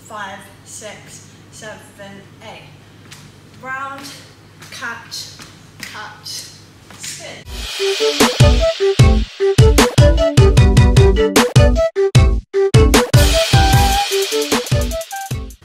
5, 6, 7, 8. Round, catch, catch, spin.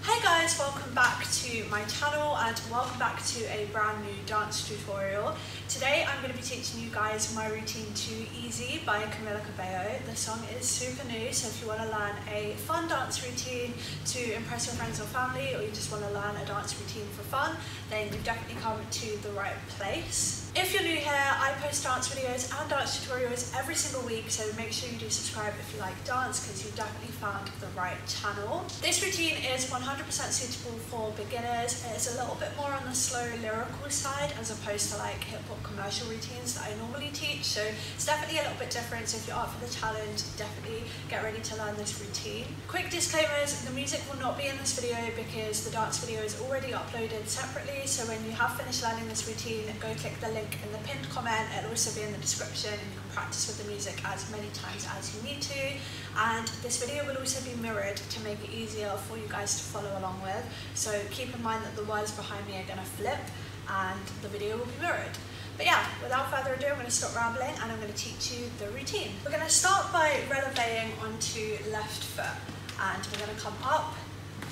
Hey guys, welcome back to my channel and welcome back to a brand new dance tutorial. Today I'm going to be teaching you guys my routine to Easy by Camilla Cabello. The song is super new, so if you want to learn a fun dance routine to impress your friends or family, or you just want to learn a dance routine for fun, then you've definitely come to the right place. If you're new here, I post dance videos and dance tutorials every single week, so make sure you do subscribe if you like dance, because you've definitely found the right channel. This routine is 100% suitable for beginners. It's a little bit more on the slow lyrical side as opposed to like hip-hop commercial routines that I normally teach, so it's definitely a little bit different. So if you're up for the challenge, definitely get ready to learn this routine. Quick disclaimers, the music will not be in this video because the dance video is already uploaded separately, so when you have finished learning this routine, go click the link in the pinned comment. It'll also be in the description and you can practice with the music as many times as you need to. And this video will also be mirrored to make it easier for you guys to follow along with, so keep in mind that the words behind me are going to flip and the video will be mirrored. But yeah, without further ado, I'm going to stop rambling and I'm going to teach you the routine. We're going to start by relevéing onto left foot, and we're going to come up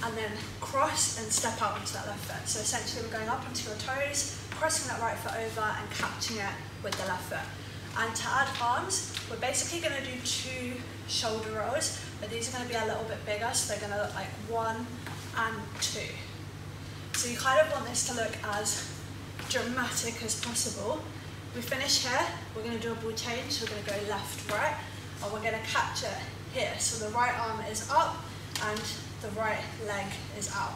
and then cross and step out onto that left foot. So essentially we're going up onto your toes, crossing that right foot over and catching it with the left foot. And to add arms, we're basically going to do 2 shoulder rolls, but these are going to be a little bit bigger, so they're going to look like 1 and 2. So you kind of want this to look as dramatic as possible. We finish here, we're going to do a ball change, so we're going to go left, right, and we're going to catch it here. So the right arm is up and the right leg is out.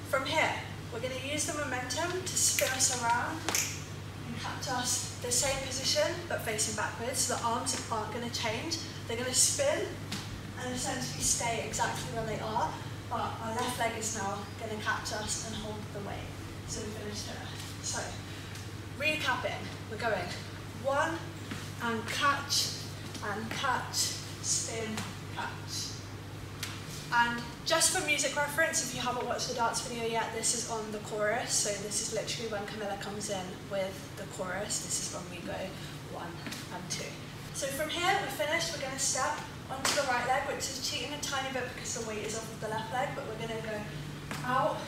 From here, we're going to use the momentum to spin us around and catch us the same position but facing backwards. So the arms aren't going to change, they're going to spin and essentially stay exactly where they are, but our left leg is now going to catch us and hold the weight. So we finished here. So, recapping, we're going 1 and catch, spin, catch. And just for music reference, if you haven't watched the dance video yet, this is on the chorus. So this is literally when Camilla comes in with the chorus. This is when we go 1 and 2. So from here, we finished, we're going to step onto the right leg, which is cheating a tiny bit because the weight is off of the left leg, but we're going to go out,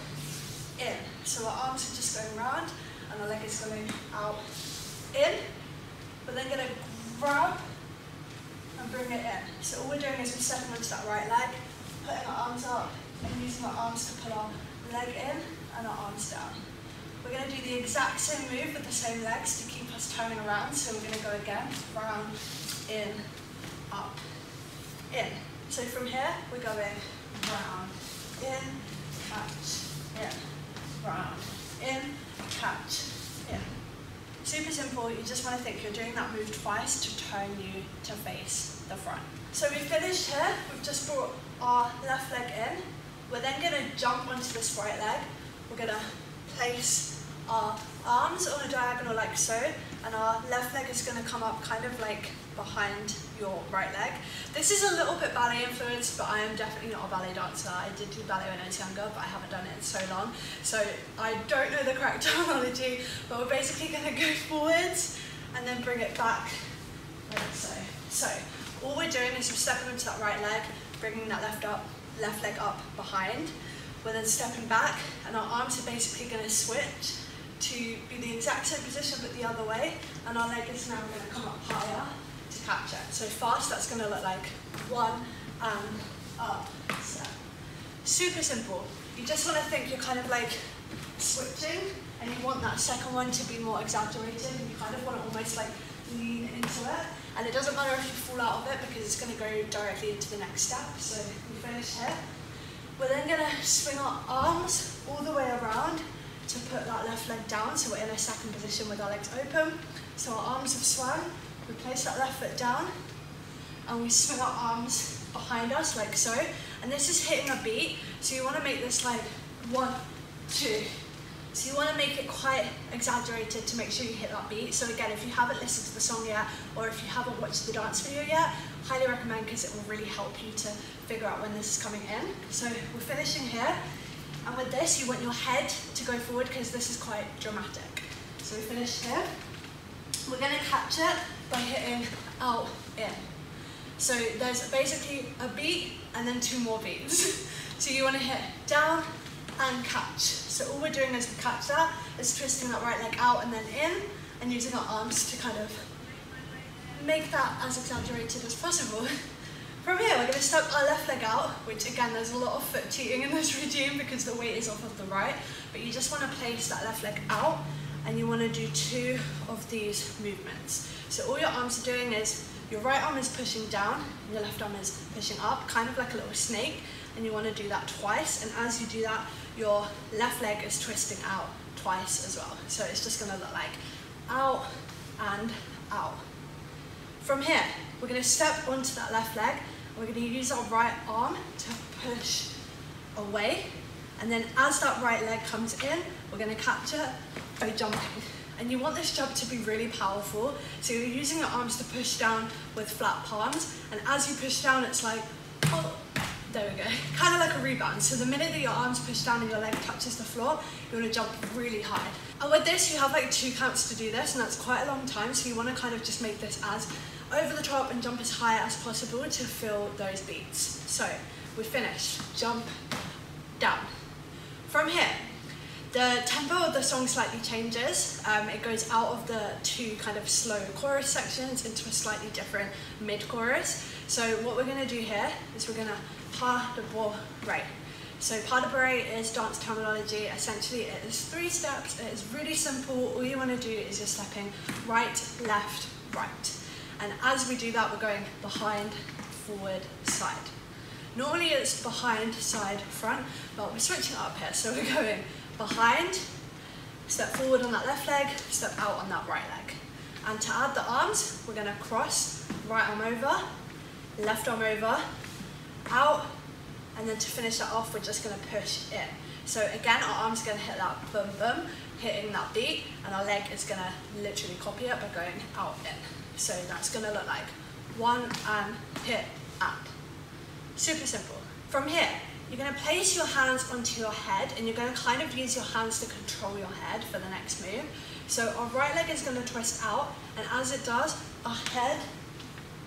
in. So our arms are just going round and the leg is going out, in. We're then going to grab and bring it in. So all we're doing is we're stepping onto that right leg, putting our arms up and using our arms to pull our leg in and our arms down. We're going to do the exact same move with the same legs to keep us turning around. So we're going to go again, round, in, up, in. So from here, we're going round, in, catch, in, round, in, catch, in. Super simple, you just want to think you're doing that move twice to turn you to face the front. So we've finished here, we've just brought our left leg in. We're then going to jump onto this right leg. We're going to place our arms on a diagonal like so, and our left leg is going to come up kind of like behind your right leg. This is a little bit ballet influenced, but I am definitely not a ballet dancer. I did do ballet when I was younger, but I haven't done it in so long, so I don't know the correct terminology, but we're basically going to go forwards and then bring it back like so. So all we're doing is we're stepping into that right leg, bringing that left leg up behind. We're then stepping back and our arms are basically going to switch to be the exact same position but the other way, and our leg is now going to come up higher to catch it. So fast, that's going to look like 1 and up, step. Super simple. You just want to think you're kind of like switching, and you want that second one to be more exaggerated, and you kind of want to almost like lean into it. And it doesn't matter if you fall out of it because it's going to go directly into the next step. So we finish here. We're then going to swing our arms all the way around to put that left leg down, so we're in a second position with our legs open. So our arms have swung, we place that left foot down, and we swing our arms behind us like so. And this is hitting a beat, so you want to make this like 1, 2, So you want to make it quite exaggerated to make sure you hit that beat. So again, if you haven't listened to the song yet, or if you haven't watched the dance video yet, highly recommend, because it will really help you to figure out when this is coming in. So we're finishing here, and with this you want your head to go forward because this is quite dramatic. So we finished here. We're going to catch it by hitting out, in. So there's basically a beat and then 2 more beats. So you want to hit down and catch. So all we're doing as we catch that is twisting that right leg out and then in, and using our arms to kind of make that as exaggerated as possible. From here, we're going to step our left leg out, which again, there's a lot of foot cheating in this routine because the weight is off of the right, but you just want to place that left leg out, and you want to do 2 of these movements. So all your arms are doing is, your right arm is pushing down, and your left arm is pushing up, kind of like a little snake, and you want to do that twice, and as you do that, your left leg is twisting out twice as well. So it's just going to look like out and out. From here, we're going to step onto that left leg, and we're going to use our right arm to push away, and then as that right leg comes in, we're going to catch it by jumping. And you want this jump to be really powerful, so you're using your arms to push down with flat palms, and as you push down, it's like, oh, there we go, kind of like a rebound. So the minute that your arms push down and your leg touches the floor, you want to jump really high. And with this, you have like 2 counts to do this, and that's quite a long time, so you want to kind of just make this as over the top and jump as high as possible to fill those beats. So we finished, jump, down. From here, the tempo of the song slightly changes. It goes out of the 2 kind of slow chorus sections into a slightly different mid-chorus. So what we're going to do here is we're going to pas de bourrée. So pas de bourrée is dance terminology. Essentially it is 3 steps. It is really simple. All you want to do is you're stepping right, left, right. And as we do that, we're going behind, forward, side. Normally it's behind, side, front, but we're switching up here. So we're going behind, step forward on that left leg, step out on that right leg. And to add the arms, we're going to cross, right arm over, left arm over, out, and then to finish that off, we're just going to push in. So again, our arms are going to hit that boom boom, hitting that beat, and our leg is going to literally copy it by going out in. So that's going to look like 1 and hit and. Super simple. From here, you're going to place your hands onto your head, and you're going to kind of use your hands to control your head for the next move. So our right leg is going to twist out, and as it does, our head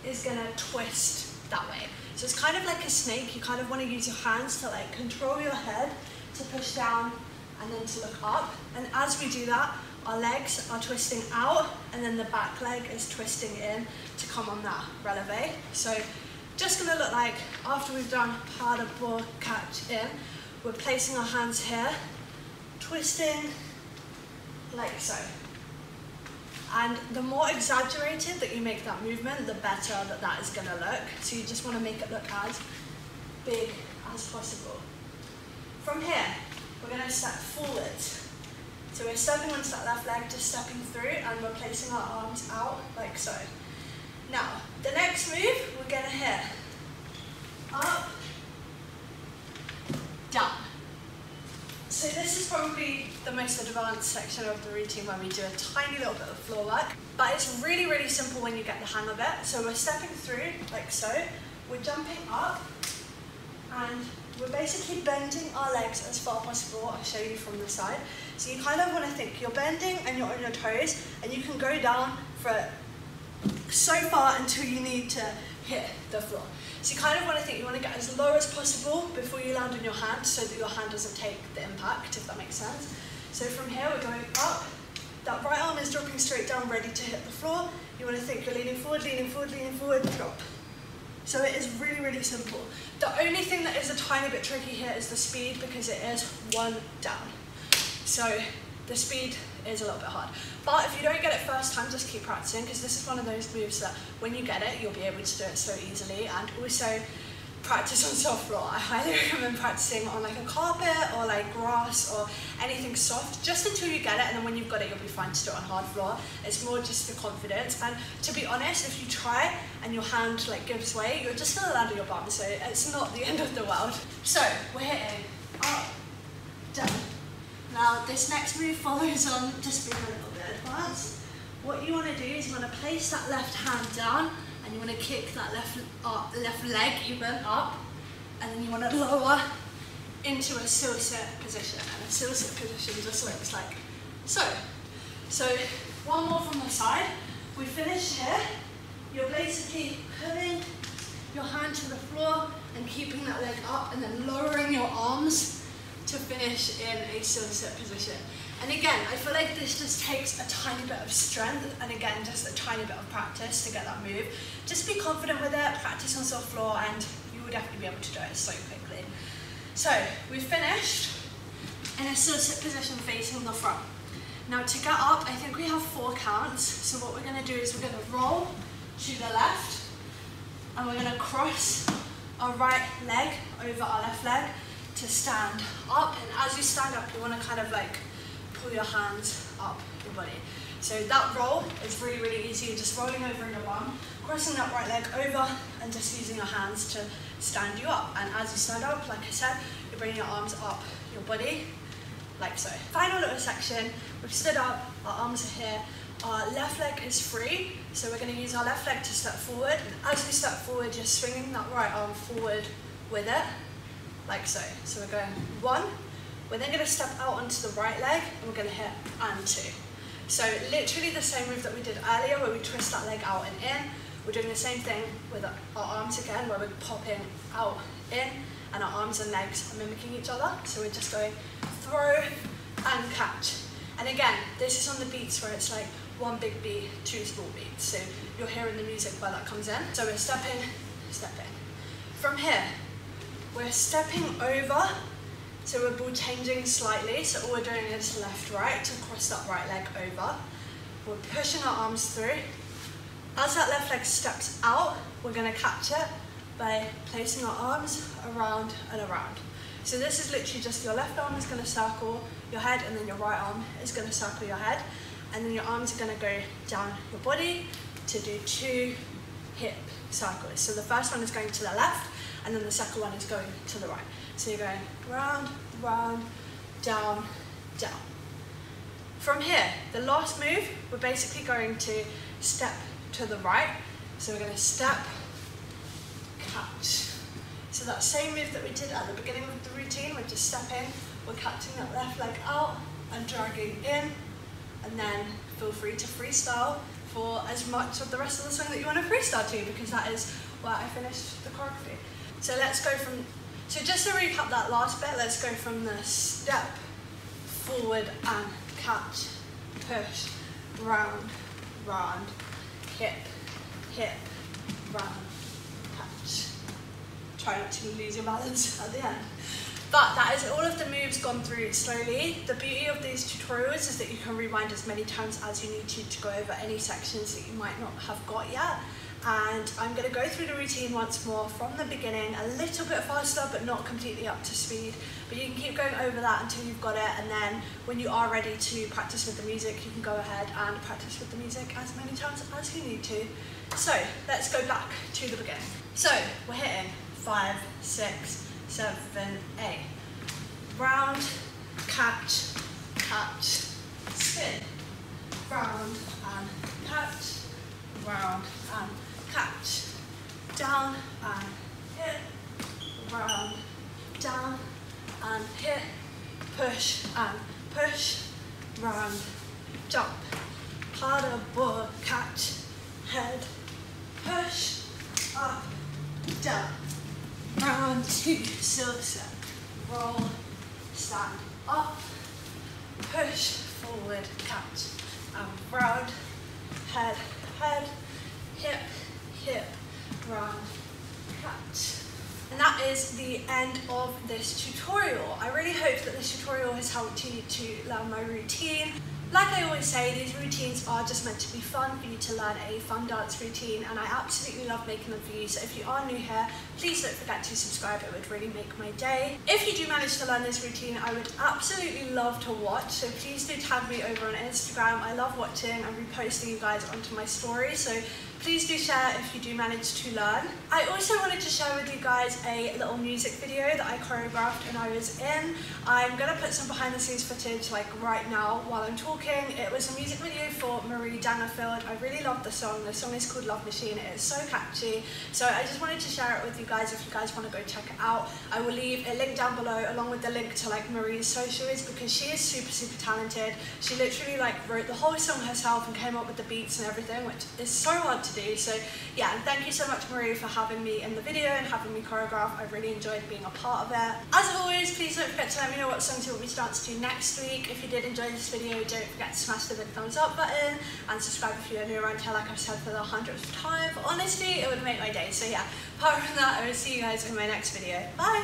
is going to twist that way. So it's kind of like a snake. You kind of want to use your hands to like control your head, to push down, and then to look up. And as we do that, our legs are twisting out, and then the back leg is twisting in to come on that releve. So just going to look like, after we've done pas de bourrée, catch in, we're placing our hands here, twisting like so. And the more exaggerated that you make that movement, the better that that is going to look. So you just want to make it look as big as possible. From here, we're going to step forward. So we're stepping onto that left leg, just stepping through, and we're placing our arms out like so. Now, the next move, we're going to hit up, down. So this is probably the most advanced section of the routine where we do a tiny little bit of floor work, but it's really, really simple when you get the hang of it. So we're stepping through like so, we're jumping up, and we're basically bending our legs as far as possible. I'll show you from the side. So you kind of want to think you're bending and you're on your toes, and you can go down for so far until you need to hit the floor. So you kind of want to think you want to get as low as possible before you land on your hand, so that your hand doesn't take the impact, if that makes sense. So from here we're going up, that right arm is dropping straight down, ready to hit the floor. You want to think you're leaning forward, leaning forward, leaning forward, drop. So it is really, really simple. The only thing that is a tiny bit tricky here is the speed, because it is 1 down. So the speed is a little bit hard. But if you don't get it first time, just keep practicing, because this is one of those moves that when you get it, you'll be able to do it so easily. And also practice on soft floor. I highly recommend practicing on like a carpet or like grass or anything soft, just until you get it, and then when you've got it, you'll be fine to do it on hard floor. It's more just the confidence. And to be honest, if you try and your hand like gives way, you're just gonna land on your bum, so it's not the end of the world. So we're hitting up, down. Now this next move follows on, just being a little bit advanced. What you want to do is you want to place that left hand down and you want to kick that left leg even up, and then you want to lower into a silhouette position. And a silhouette position just looks like so. So one more from the side. We finish here. You're basically pulling your hand to the floor and keeping that leg up and then lowering your arms to finish in a silhouette position. And again, I feel like this just takes a tiny bit of strength and again, just a tiny bit of practice to get that move. Just be confident with it, practice on soft floor, and you will definitely be able to do it so quickly. So we've finished in a silhouette position facing the front. Now to get up, I think we have 4 counts. So what we're gonna do is we're gonna roll to the left and we're gonna cross our right leg over our left leg to stand up. And as you stand up, you wanna kind of like pull your hands up your body. So that roll is really, really easy. You're just rolling over in your bum, crossing that right leg over and just using your hands to stand you up. And as you stand up, like I said, you're bringing your arms up your body, like so. Final little section, we've stood up, our arms are here, our left leg is free, so we're going to use our left leg to step forward. And as we step forward, you're swinging that right arm forward with it, like so. So we're going 1, we're then going to step out onto the right leg, and we're going to hit and 2. So literally the same move that we did earlier where we twist that leg out and in, we're doing the same thing with our arms again, where we're popping out in, and our arms and legs are mimicking each other. So we're just going throw and catch. And again, this is on the beats where it's like 1 big beat, 2 small beats. So you're hearing the music while that comes in. So we're stepping, stepping. From here, we're stepping over. So we're ball changing slightly. So all we're doing is left, right to cross that right leg over. We're pushing our arms through. As that left leg steps out, we're going to catch it by placing our arms around and around. So this is literally just your left arm is going to circle your head, and then your right arm is going to circle your head, and then your arms are going to go down your body to do 2 hip circles. So the first one is going to the left, and then the second one is going to the right. So you're going round, round, down, down. From here, the last move, we're basically going to step to the right. So we're going to step, catch. So that same move that we did at the beginning of the routine, we're just stepping, we're catching that left leg out and dragging in, and then feel free to freestyle for as much of the rest of the swing that you want to freestyle to, because that is where I finished the choreography. So let's go from, so just to recap that last bit, let's go from the step, forward and catch, push, round, round, hip, hip, round, catch. Try not to lose your balance at the end. But that is all of the moves gone through slowly. The beauty of these tutorials is that you can rewind as many times as you need to go over any sections that you might not have got yet. And I'm going to go through the routine once more from the beginning, a little bit faster but not completely up to speed. But you can keep going over that until you've got it, and then when you are ready to practice with the music, you can go ahead and practice with the music as many times as you need to. So let's go back to the beginning. So we're hitting 5, 6, 7, 8. Round, catch, catch, spin. Round and catch, round and catch. Down and hit, round, down and hit, push and push, round, jump. Harder board, catch, head, push, up, down. Round 2, silhouette, roll, stand up, push, forward, catch, and round, head, head, hip, hip, round, catch. And that is the end of this tutorial. I really hope that this tutorial has helped you to learn my routine. Like I always say, these routines are just meant to be fun for you to learn a fun dance routine, and I absolutely love making them for you. So if you are new here, please don't forget to subscribe. It would really make my day. If you do manage to learn this routine, I would absolutely love to watch. So please do tag me over on Instagram. I love watching and reposting you guys onto my stories. So Please do share if you do manage to learn. I also wanted to share with you guys a little music video that I choreographed when I was in. I'm going to put some behind the scenes footage like right now while I'm talking. It was a music video for Marie Dangerfield. I really love the song. The song is called Love Machine. It is so catchy. So I just wanted to share it with you guys if you guys want to go check it out. I will leave a link down below along with the link to like Marie's socials because she is super talented. She literally like wrote the whole song herself and came up with the beats and everything, which is so hard to do. So yeah, and thank you so much Marie for having me in the video and having me choreograph. I really enjoyed being a part of it. As always, please don't forget to let me know what songs you want me to dance to next week. If you did enjoy this video, don't forget to smash the big thumbs up button and subscribe if you're new around here, like I've said for the 100th time. But honestly, it would make my day. So yeah, apart from that, I will see you guys in my next video. Bye!